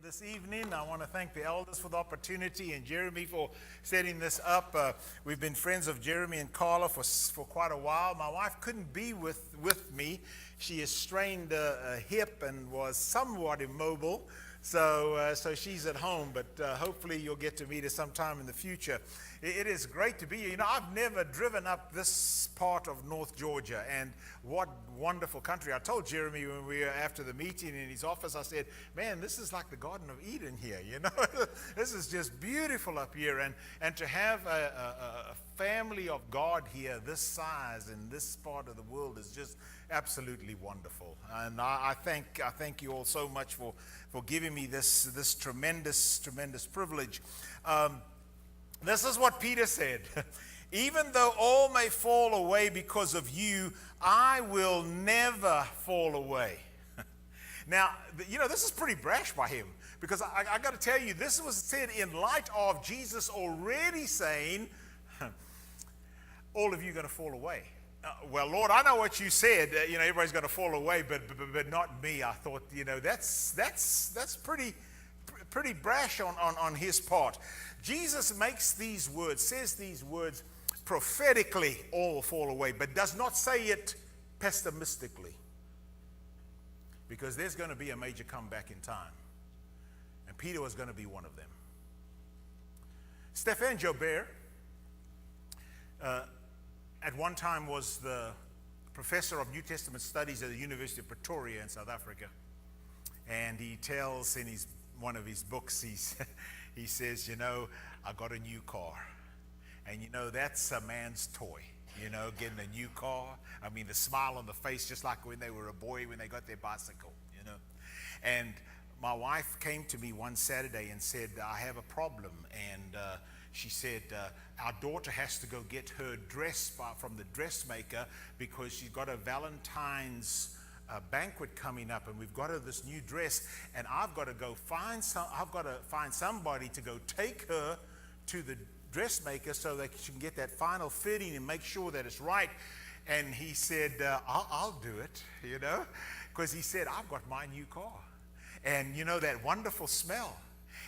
this evening. I want to thank the elders for the opportunity and Jeremy for setting this up. We've been friends of Jeremy and Carla for quite a while. My wife couldn't be with me. She has strained a hip and was somewhat immobile. So she's at home, but hopefully you'll get to meet her sometime in the future. It is great to be here. You know, I've never driven up this part of North Georgia, and what wonderful country. I told Jeremy when we were after the meeting in his office, I said, man, this is like the Garden of Eden here, you know. This is just beautiful up here, and to have a family of God here this size in this part of the world is just absolutely wonderful. And I thank you all so much for giving me this tremendous privilege. This is what Peter said. Even though all may fall away because of you, I will never fall away. Now, you know, this is pretty brash by him, because I got to tell you, this was said in light of Jesus already saying, all of you are going to fall away. Well, Lord, I know what you said. You know, everybody's going to fall away, but not me. I thought, you know, that's pretty brash on his part. Jesus makes these words, says these words prophetically, all fall away, but does not say it pessimistically, because there's going to be a major comeback in time, and Peter was going to be one of them. Stéphane Joubert at one time was the professor of New Testament studies at the University of Pretoria in South Africa, and he tells in one of his books, he says, you know, I got a new car, and you know, that's a man's toy, you know, getting a new car. I mean, the smile on the face, just like when they were a boy when they got their bicycle, you know. And my wife came to me one Saturday and said, I have a problem, and she said, our daughter has to go get her dress from the dressmaker because she's got a Valentine's banquet coming up, and we've got her this new dress, and I've got to find somebody to go take her to the dressmaker so that she can get that final fitting and make sure that it's right. And he said, I'll do it, you know, because he said, I've got my new car, and you know, that wonderful smell.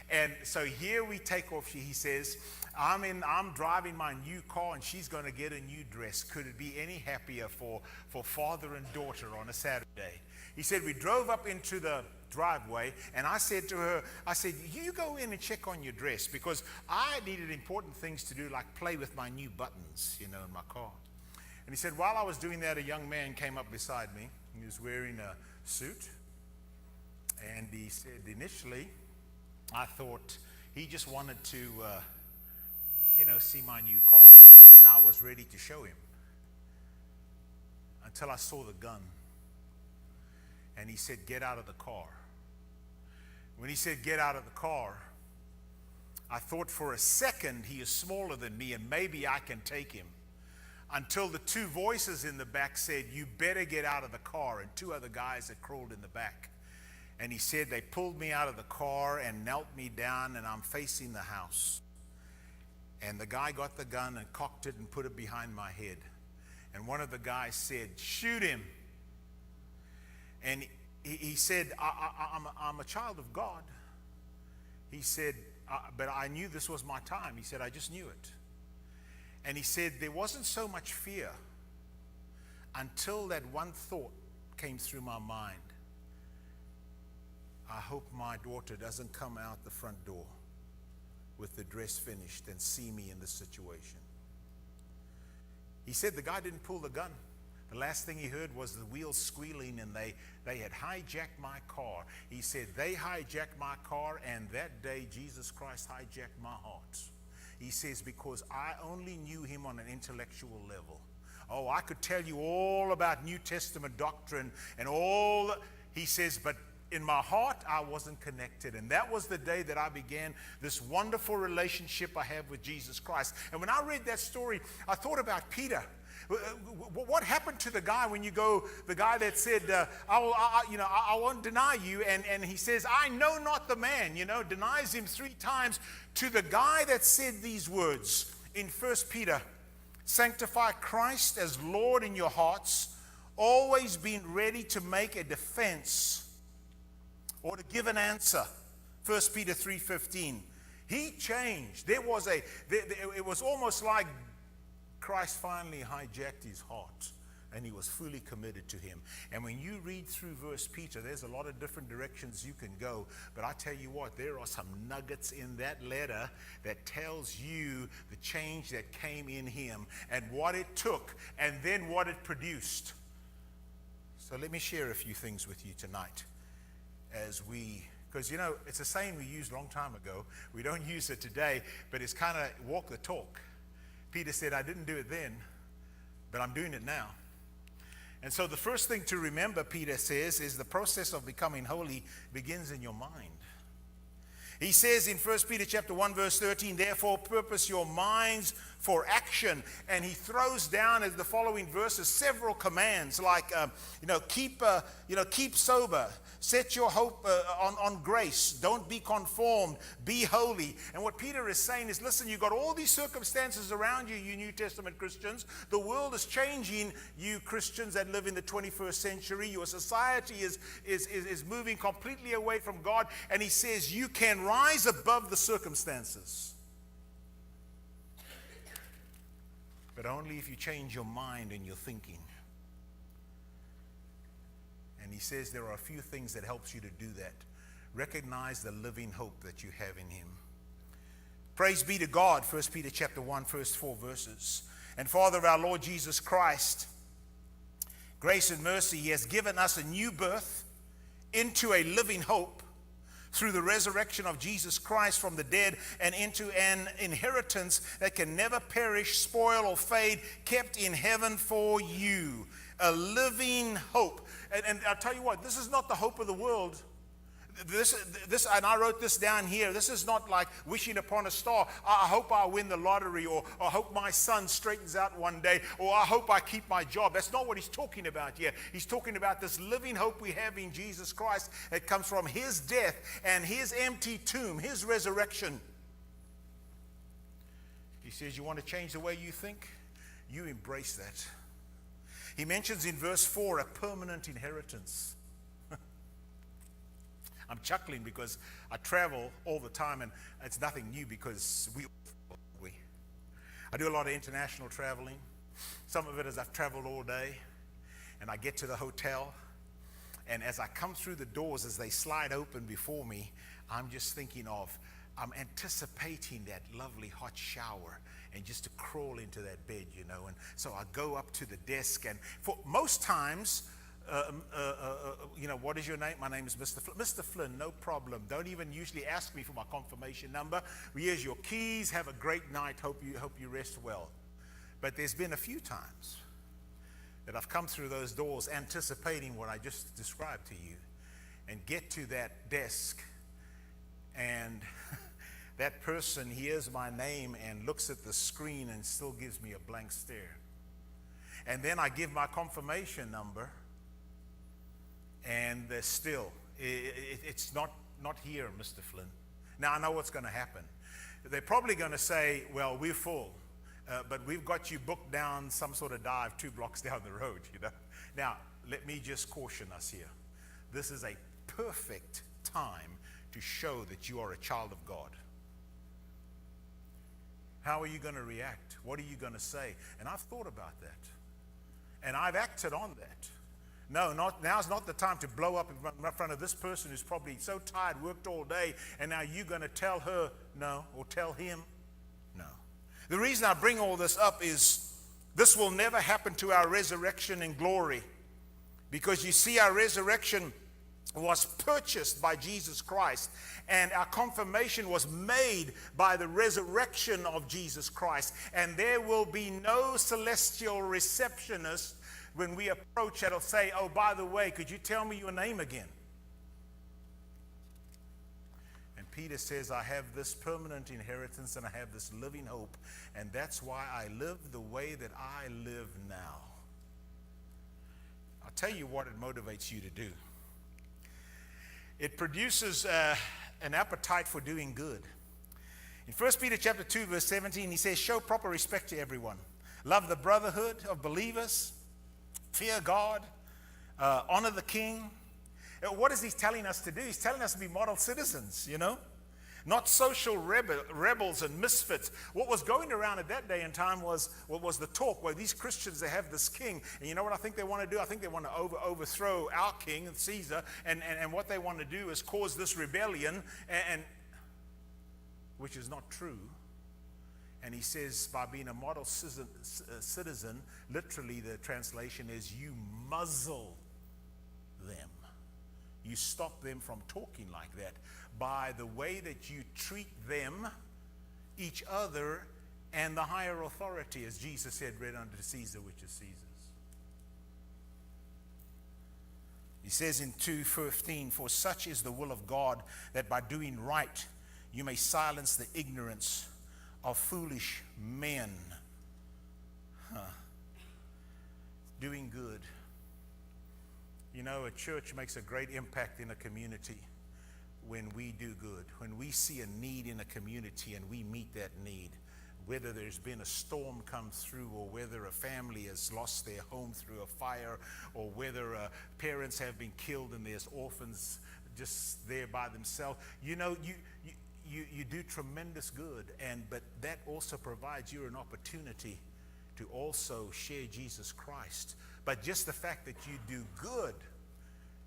And so here we take off. He says, I'm driving my new car, and she's going to get a new dress. Could it be any happier for father and daughter on a Saturday? He said, we drove up into the driveway, and I said to her, you go in and check on your dress, because I needed important things to do, like play with my new buttons, you know, in my car. And he said, while I was doing that, a young man came up beside me. He was wearing a suit, and he said, initially, I thought he just wanted to, you know, see my new car. And I was ready to show him until I saw the gun. And he said, get out of the car. When he said, get out of the car, I thought for a second he is smaller than me and maybe I can take him. Until the two voices in the back said, you better get out of the car, and two other guys that crawled in the back. And he said, they pulled me out of the car and knelt me down, and I'm facing the house. And the guy got the gun and cocked it and put it behind my head. And one of the guys said, shoot him. And he said, I'm a child of God. He said, but I knew this was my time. He said, I just knew it. And he said, there wasn't so much fear until that one thought came through my mind. I hope my daughter doesn't come out the front door with the dress finished and see me in this situation. He said the guy didn't pull the gun. The last thing he heard was the wheels squealing, and they had hijacked my car. He said they hijacked my car, and that day Jesus Christ hijacked my heart. He says, because I only knew him on an intellectual level. Oh, I could tell you all about New Testament doctrine and all. He says, but in my heart, I wasn't connected. And that was the day that I began this wonderful relationship I have with Jesus Christ. And when I read that story, I thought about Peter. What happened to the guy the guy that said, I won't deny you. And he says, I know not the man, you know, denies him 3 times, to the guy that said these words in 1 Peter, sanctify Christ as Lord in your hearts, always being ready to make a defense or to give an answer 1 Peter 3:15. He changed. It was almost like Christ finally hijacked his heart, and he was fully committed to him. And when you read through verse Peter, there's a lot of different directions you can go. But I tell you what, there are some nuggets in that letter that tells you the change that came in him and what it took and then what it produced. So let me share a few things with you tonight because it's a saying we used a long time ago. We don't use it today, but it's kind of walk the talk. Peter said, I didn't do it then, but I'm doing it now. And so the first thing to remember, Peter says, is the process of becoming holy begins in your mind. He says in 1 Peter chapter 1, verse 13, therefore purpose your minds for action. And he throws down as the following verses several commands like, keep sober, set your hope on grace, don't be conformed, be holy. And what Peter is saying is, listen, you've got all these circumstances around you, you New Testament Christians. The world is changing, you Christians that live in the 21st century. Your society is moving completely away from God. And he says you can rise above the circumstances, but only if you change your mind and your thinking. And he says there are a few things that helps you to do that. Recognize the living hope that you have in him. Praise be to God, 1 Peter chapter 1, first 4 verses. And Father of our Lord Jesus Christ, grace and mercy, he has given us a new birth into a living hope through the resurrection of Jesus Christ from the dead, and into an inheritance that can never perish, spoil, or fade, kept in heaven for you. A living hope. And I'll tell you what, this is not the hope of the world. This, and I wrote this down here. This is not like wishing upon a star. I hope I win the lottery, or I hope my son straightens out one day, or I hope I keep my job. That's not what he's talking about here. He's talking about this living hope we have in Jesus Christ that comes from his death and his empty tomb, his resurrection. He says, you want to change the way you think? You embrace that. He mentions in verse 4 a permanent inheritance. I'm chuckling because I travel all the time, and it's nothing new because I do a lot of international traveling. Some of it is I've traveled all day, and I get to the hotel, and as I come through the doors, as they slide open before me, I'm just thinking I'm anticipating that lovely hot shower and just to crawl into that bed, and so I go up to the desk, and for most times, what is your name? My name is Mr. Flynn. Mr. Flynn, no problem. Don't even usually ask me for my confirmation number. Here's your keys. Have a great night. Hope you rest well. But there's been a few times that I've come through those doors anticipating what I just described to you, and get to that desk, and that person hears my name and looks at the screen and still gives me a blank stare. And then I give my confirmation number, and they're still, it's not here, Mr. Flynn. Now I know what's going to happen. They're probably going to say, well, we're full, but we've got you booked down some sort of dive 2 blocks down the road, Now, let me just caution us here. This is a perfect time to show that you are a child of God. How are you going to react? What are you going to say? And I've thought about that, and I've acted on that. No, now's not the time to blow up in front of this person who's probably so tired, worked all day, and now you're going to tell her no, or tell him no. The reason I bring all this up is this will never happen to our resurrection in glory, because you see, our resurrection was purchased by Jesus Christ, and our confirmation was made by the resurrection of Jesus Christ. And there will be no celestial receptionist when we approach that'll say, oh, by the way, could you tell me your name again? And Peter says, I have this permanent inheritance, and I have this living hope, and that's why I live the way that I live now. I'll tell you what it motivates you to do. It produces an appetite for doing good. In 1 Peter chapter 2, verse 17, he says, show proper respect to everyone. Love the brotherhood of believers. Fear God. Honor the king. What is he telling us to do? He's telling us to be model citizens, not social rebels and misfits. What was going around at that day and time was what was the talk, where these Christians, they have this king, and you know what I think they want to do? I think they want to overthrow our king, Caesar, and what they want to do is cause this rebellion, and which is not true. And he says, by being a model citizen, literally the translation is you muzzle them. You stop them from talking like that by the way that you treat them, each other, and the higher authority, as Jesus said, read unto Caesar, which is Caesar's. He says in 2:15, for such is the will of God, that by doing right you may silence the ignorance of foolish men. Doing good. A church makes a great impact in a community when we do good, when we see a need in a community and we meet that need, whether there's been a storm come through, or whether a family has lost their home through a fire, or whether parents have been killed and there's orphans just there by themselves. You do tremendous good, but that also provides you an opportunity to also share Jesus Christ. But just the fact that you do good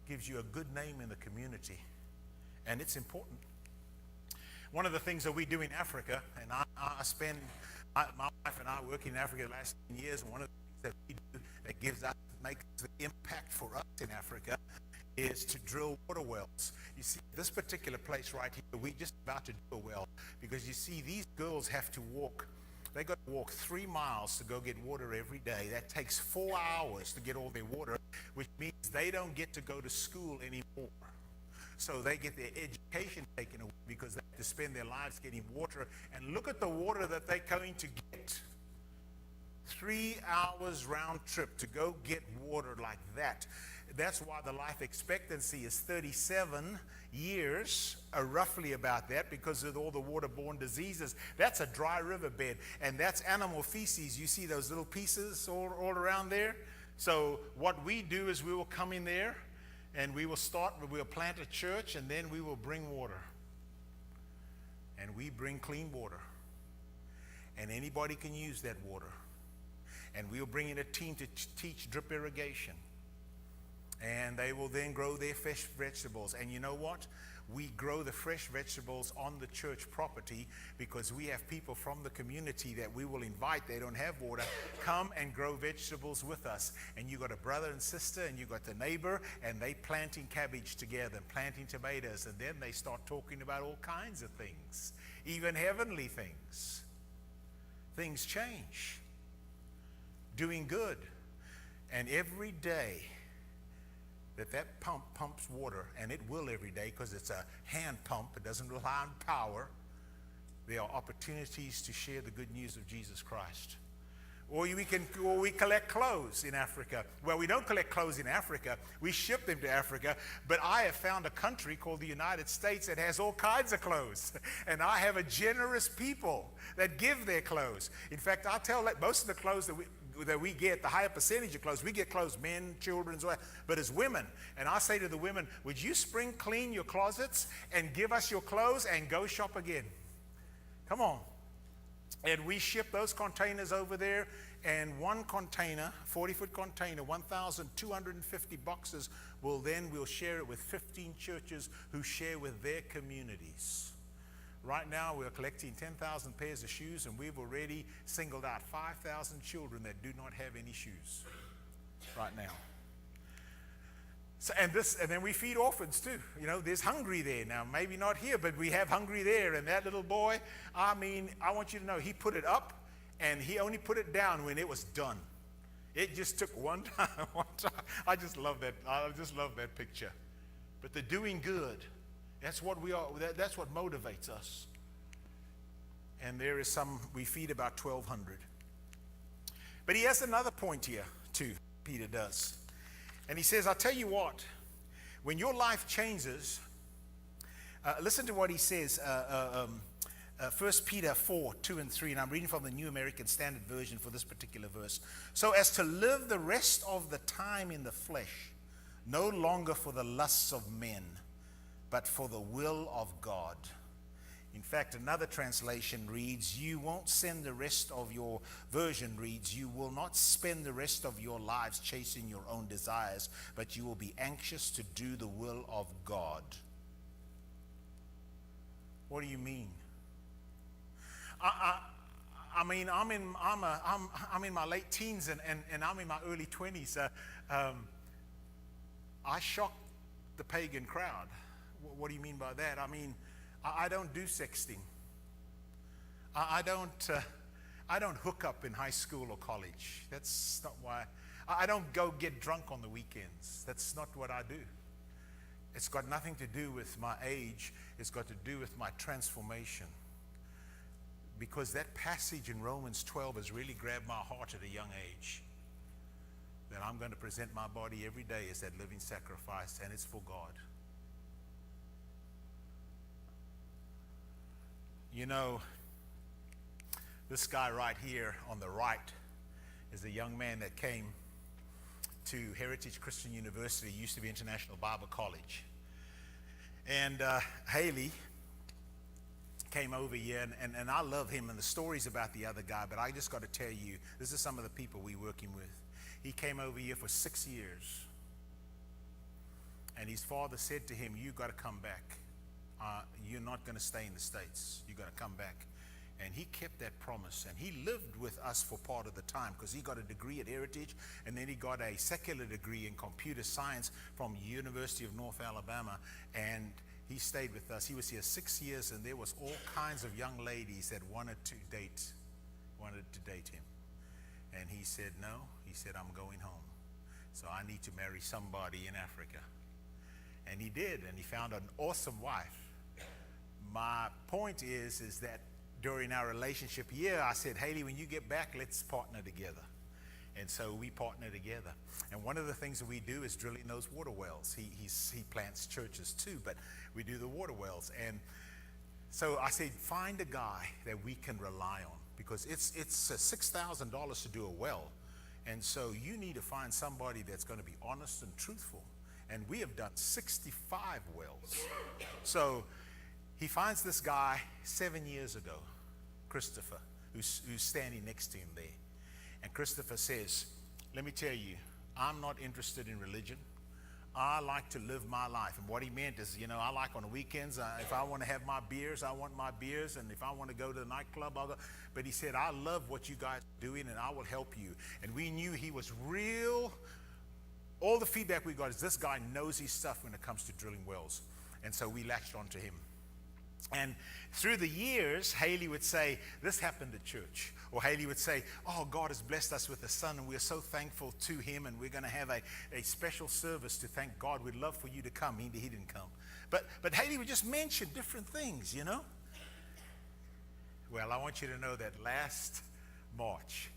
gives you a good name in the community, and it's important. One of the things that we do in Africa, and my wife and I work in Africa the last 10 years, and one of the things that we do that makes the impact for us in Africa is to drill water wells. You see, this particular place right here, we're just about to do a well, because you see, these girls have to walk. They got to walk 3 miles to go get water every day. That takes 4 hours to get all their water, which means they don't get to go to school anymore. So they get their education taken away because they have to spend their lives getting water. And look at the water that they're going to get. 3 hours round trip to go get water like that. That's why the life expectancy is 37 years, roughly about that, because of all the waterborne diseases. That's a dry riverbed, and that's animal feces. You see those little pieces all around there? So what we do is we will come in there, and we'll plant a church, and then we will bring water. And we bring clean water. And anybody can use that water. And we'll bring in a team to teach drip irrigation. And they will then grow their fresh vegetables. And you know what? We grow the fresh vegetables on the church property because we have people from the community that we will invite. They don't have water. Come and grow vegetables with us. And you got a brother and sister, and you got the neighbor, and they planting cabbage together, planting tomatoes. And then they start talking about all kinds of things, even heavenly things. Things change. Doing good. And every day that pump pumps water, and it will every day because it's a hand pump, it doesn't rely on power, there are opportunities to share the good news of Jesus Christ. Or we collect clothes in Africa. Well, we don't collect clothes in Africa. We ship them to Africa. But I have found a country called the United States that has all kinds of clothes. And I have a generous people that give their clothes. In fact, I'll tell that most of the clothes that we get, the higher percentage of clothes, we get clothes, men, children, but as women. And I say to the women, would you spring clean your closets and give us your clothes and go shop again? Come on. And we ship those containers over there, and one container, 40-foot container, 1,250 boxes, we'll share it with 15 churches who share with their communities. Right now, we're collecting 10,000 pairs of shoes, and we've already singled out 5,000 children that do not have any shoes right now. So, and then we feed orphans too. There's Hungry there now. Maybe not here, but we have Hungry there. And that little boy, I want you to know, he put it up, and he only put it down when it was done. It just took one time. I just love that. I just love that picture. But the doing good, that's what we are. That's what motivates us. And we feed about 1,200. But he has another point here too. Peter does. And he says, I'll tell you what, when your life changes, listen to what he says, 1 Peter 4, 2 and 3, and I'm reading from the New American Standard Version for this particular verse. So as to live the rest of the time in the flesh, no longer for the lusts of men, but for the will of God. In fact, another translation reads, you won't spend the rest of your version reads, you will not spend the rest of your lives chasing your own desires, but you will be anxious to do the will of God. What do you mean? I mean, I'm in my late teens and I'm in my early 20s. I shocked the pagan crowd. What do you mean by that? I mean, I don't do sexting. I don't hook up in high school or college. That's not why. I don't go get drunk on the weekends. That's not what I do. It's got nothing to do with my age. It's got to do with my transformation. Because that passage in Romans 12 has really grabbed my heart at a young age. That I'm going to present my body every day as that living sacrifice, and it's for God. You know, this guy right here on the right is a young man that came to Heritage Christian University, used to be International Bible College. And Haley came over here, and I love him and the stories about the other guy, but I just got to tell you, this is some of the people we're working with. He came over here for 6 years. And his father said to him, you got to come back. You're not going to stay in the States. You got to come back. And he kept that promise. And he lived with us for part of the time because he got a degree at Heritage, and then he got a secular degree in computer science from University of North Alabama. And he stayed with us. He was here 6 years, and there was all kinds of young ladies that wanted to date him. And he said, no. He said, I'm going home. So I need to marry somebody in Africa. And he did, and he found an awesome wife. My point is that during our relationship here, I said, Haley, when you get back, let's partner together. And so we partner together. And one of the things that we do is drilling those water wells. He plants churches too, but we do the water wells. And so I said, find a guy that we can rely on, because it's $6,000 to do a well. And so you need to find somebody that's going to be honest and truthful. And we have done 65 wells. So he finds this guy 7 years ago, Christopher, who's standing next to him there. And Christopher says, let me tell you, I'm not interested in religion. I like to live my life. And what he meant is, I like on the weekends, if I want to have my beers, I want my beers. And if I want to go to the nightclub, I'll go. But he said, I love what you guys are doing, and I will help you. And we knew he was real. All the feedback we got is this guy knows his stuff when it comes to drilling wells. And so we latched onto him. And through the years, Haley would say, this happened at church. Or Haley would say, oh, God has blessed us with a son, and we're so thankful to him, and we're going to have a special service to thank God. We'd love for you to come. He didn't come. But Haley would just mention different things, Well, I want you to know that last March,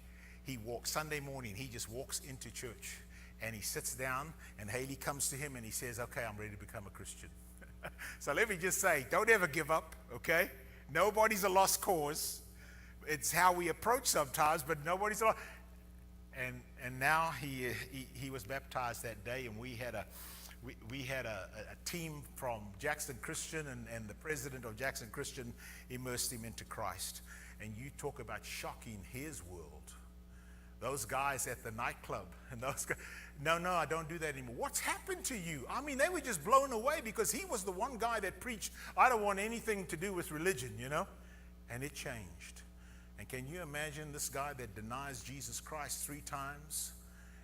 Sunday morning, he just walks into church, and he sits down, and Haley comes to him, and he says, okay, I'm ready to become a Christian. So let me just say, don't ever give up, okay? Nobody's a lost cause. It's how we approach sometimes, but nobody's a lost. And now he was baptized that day, and we had a team from Jackson Christian, and the president of Jackson Christian immersed him into Christ. And you talk about shocking his world. Those guys at the nightclub, and those guys, no, I don't do that anymore. What's happened to you? I mean, they were just blown away because he was the one guy that preached, I don't want anything to do with religion, And it changed. And can you imagine this guy that denies Jesus Christ 3 times,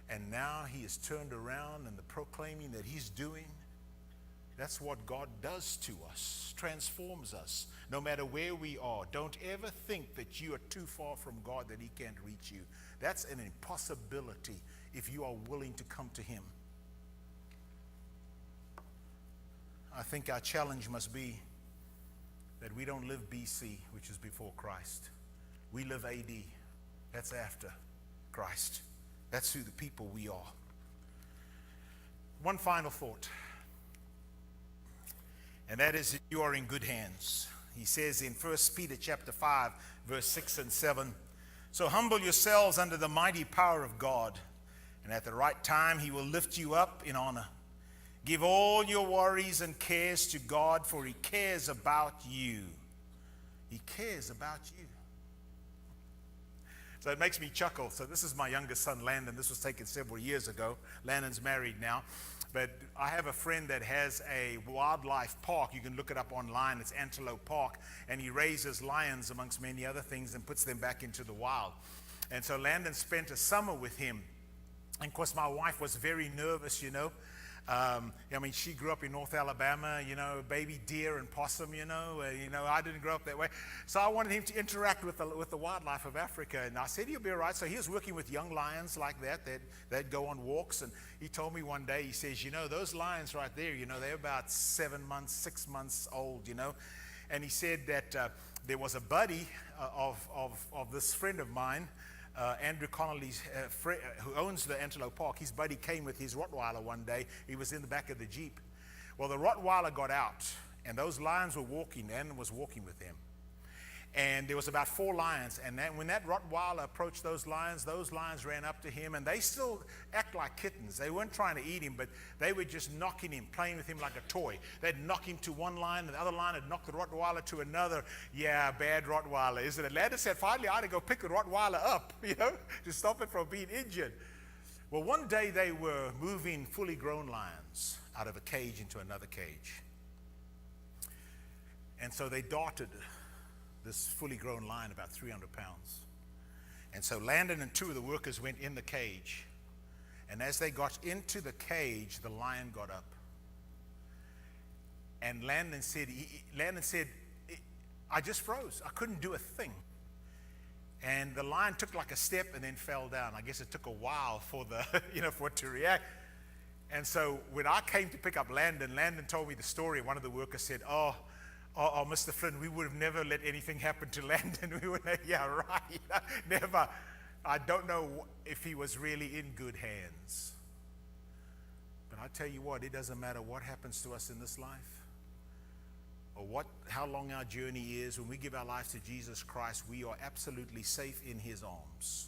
and now he is turned around and the proclaiming that he's doing? That's what God does to us, transforms us, no matter where we are. Don't ever think that you are too far from God that he can't reach you. That's an impossibility if you are willing to come to him. I think our challenge must be that we don't live BC, which is before Christ. We live AD. That's after Christ. That's who the people we are. One final thought, and that is that you are in good hands. He says in 1 Peter chapter 5, verse 6 and 7, so humble yourselves under the mighty power of God, and at the right time he will lift you up in honor. Give all your worries and cares to God, for He cares about you. He cares about you. So it makes me chuckle. So this is my youngest son, Landon. This was taken several years ago. Landon's married now. But I have a friend that has a wildlife park. You can look it up online. It's Antelope Park. And he raises lions amongst many other things and puts them back into the wild. And so Landon spent a summer with him. And of course, my wife was very nervous, you know. I mean, she grew up in North Alabama, you know, baby deer and possum, you know, I didn't grow up that way. So I wanted him to interact with the wildlife of Africa. And I said, he'll be all right. So he was working with young lions like that go on walks. And he told me one day, he says, you know, those lions right there, you know, they're about 7 months, 6 months old, you know. And he said that there was a buddy of this friend of mine, Andrew Connolly's who owns the Antelope Park. His buddy came with his Rottweiler one day. He was in the back of the Jeep. Well, the Rottweiler got out, and those lions were walking. Andrew was walking with them. And there was about 4 lions. And when that Rottweiler approached those lions ran up to him. And they still act like kittens. They weren't trying to eat him, but they were just knocking him, playing with him like a toy. They'd knock him to one line, and the other line would knock the Rottweiler to another. Yeah, bad Rottweiler, isn't it? Landon said, finally, I had to go pick the Rottweiler up, you know, to stop it from being injured. Well, one day they were moving fully grown lions out of a cage into another cage. And so they darted this fully grown lion, about 300 pounds. And so Landon and 2 of the workers went in the cage. And as they got into the cage, the lion got up. And Landon said, I just froze. I couldn't do a thing. And the lion took like a step and then fell down. I guess it took a while for for it to react. And so when I came to pick up Landon told me the story. One of the workers said, Oh, Mr. Flynn, we would have never let anything happen to Landon. We would have, yeah, right. Never. I don't know if he was really in good hands. But I tell you what, it doesn't matter what happens to us in this life or how long our journey is. When we give our lives to Jesus Christ, we are absolutely safe in His arms.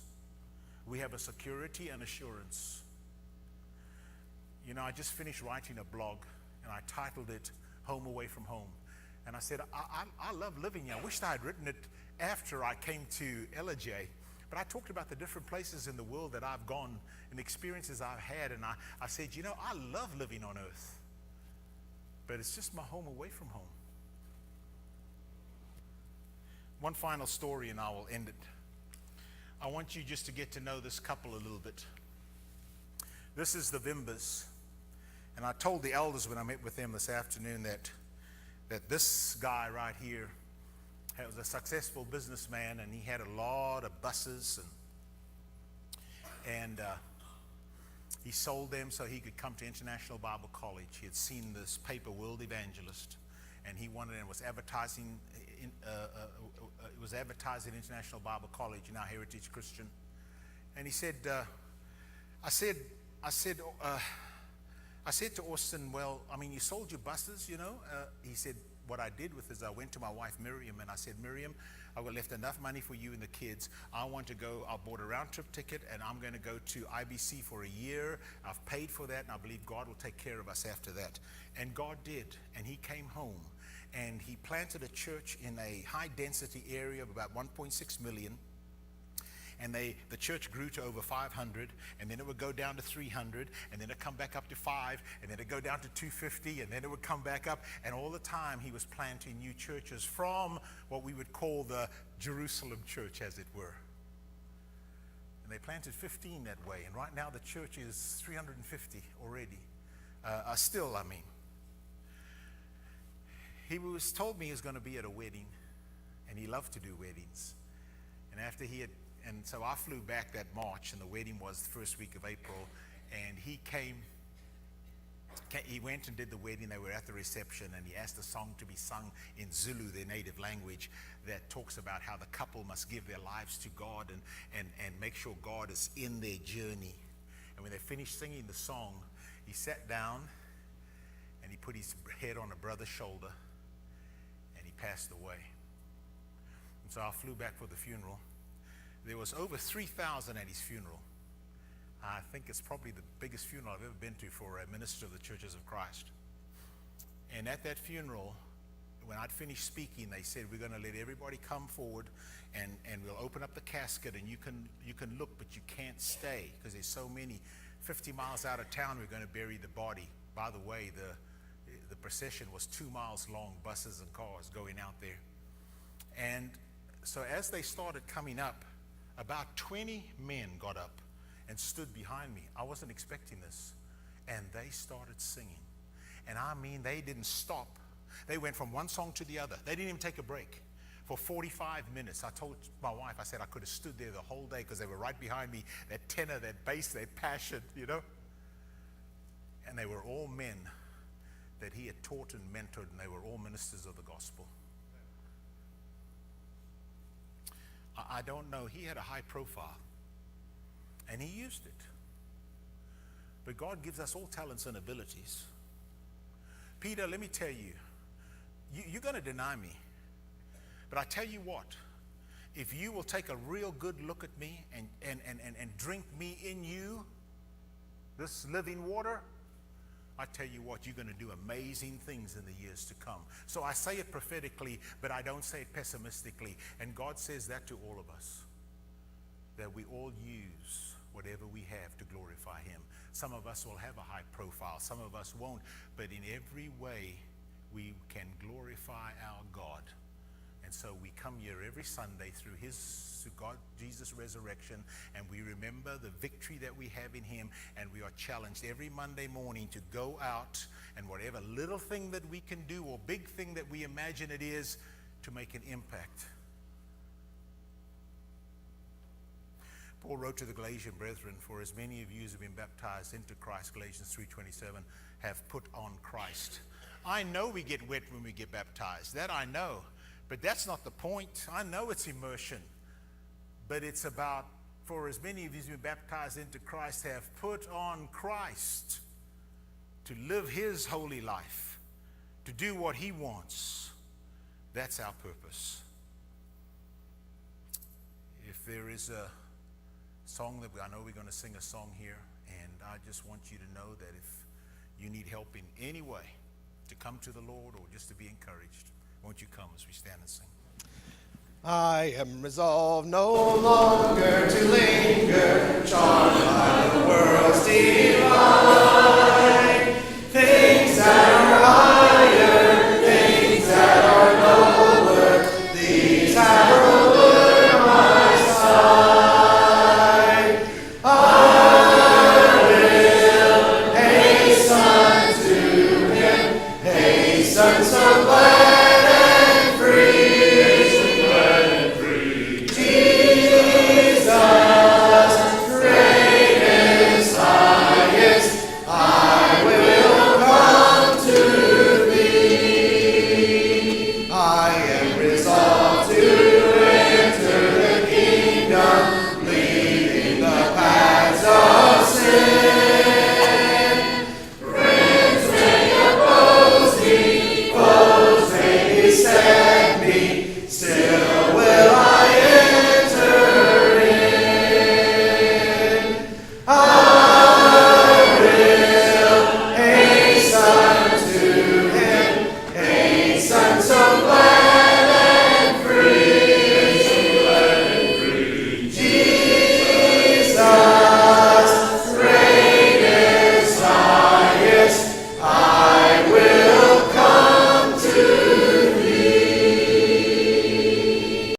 We have a security and assurance. You know, I just finished writing a blog, and I titled it Home Away from Home. And I said, I love living here. I wished I had written it after I came to LJ. But I talked about the different places in the world that I've gone and experiences I've had. And I said, you know, I love living on earth. But it's just my home away from home. One final story and I will end it. I want you just to get to know this couple a little bit. This is the Vimbers. And I told the elders when I met with them this afternoon that this guy right here was a successful businessman, and he had a lot of buses, and he sold them so he could come to International Bible College. He had seen this paper, World Evangelist, and he wanted, and was advertising International Bible College, now Heritage Christian. And he said, I said to Austin, well, I mean, you sold your buses, you know? He said, what I did with is I went to my wife, Miriam, and I said, Miriam, I've left enough money for you and the kids. I bought a round trip ticket, and I'm going to go to IBC for a year. I've paid for that, and I believe God will take care of us after that. And God did, and he came home, and he planted a church in a high-density area of about 1.6 million. And the church grew to over 500, and then it would go down to 300, and then it'd come back up to 5, and then it'd go down to 250, and then it would come back up. And all the time he was planting new churches from what we would call the Jerusalem church, as it were. And they planted 15 that way, and right now the church is 350 already. He was told me he was going to be at a wedding, and he loved to do weddings. And so I flew back that March, and the wedding was the first week of April, and he went and did the wedding. They were at the reception, and he asked a song to be sung in Zulu, their native language, that talks about how the couple must give their lives to God and make sure God is in their journey. And when they finished singing the song, he sat down, and he put his head on a brother's shoulder, and he passed away. And so I flew back for the funeral. There was over 3,000 at his funeral. I think it's probably the biggest funeral I've ever been to for a minister of the Churches of Christ. And at that funeral, when I'd finished speaking, they said, we're going to let everybody come forward and we'll open up the casket and you can look, but you can't stay because there's so many. 50 miles out of town, we're going to bury the body. By the way, the procession was 2 miles long, buses and cars going out there. And so as they started coming up, about 20 men got up and stood behind me. I wasn't expecting this. And they started singing. And I mean, they didn't stop. They went from one song to the other. They didn't even take a break. For 45 minutes, I told my wife, I said I could have stood there the whole day because they were right behind me, that tenor, that bass, that passion, you know. And they were all men that he had taught and mentored, and they were all ministers of the gospel. I don't know, he had a high profile, and he used it. But God gives us all talents and abilities. Peter, let me tell you, you're going to deny me. But I tell you what, if you will take a real good look at me and drink me in you, this living water, I tell you what, you're going to do amazing things in the years to come. So I say it prophetically, but I don't say it pessimistically. And God says that to all of us, that we all use whatever we have to glorify him. Some of us will have a high profile, some of us won't, but in every way we can glorify our God. And so we come here every Sunday through God, Jesus' resurrection, and we remember the victory that we have in him, and we are challenged every Monday morning to go out and whatever little thing that we can do or big thing that we imagine it is, to make an impact. Paul wrote to the Galatian brethren, for as many of you as have been baptized into Christ, Galatians 3:27, have put on Christ. I know we get wet when we get baptized. That I know. But that's not the point. I know it's immersion. But it's about, for as many of you who have been baptized into Christ have put on Christ, to live his holy life, to do what he wants. That's our purpose. If there is a song that I know we're going to sing a song here, and I just want you to know that if you need help in any way to come to the Lord or just to be encouraged, won't you come as we stand and sing? I am resolved no longer to linger, charmed by the world's delight. Things that are higher, things that are lower, these have allured my sight. I will hasten to him, hasten so glad and free. Still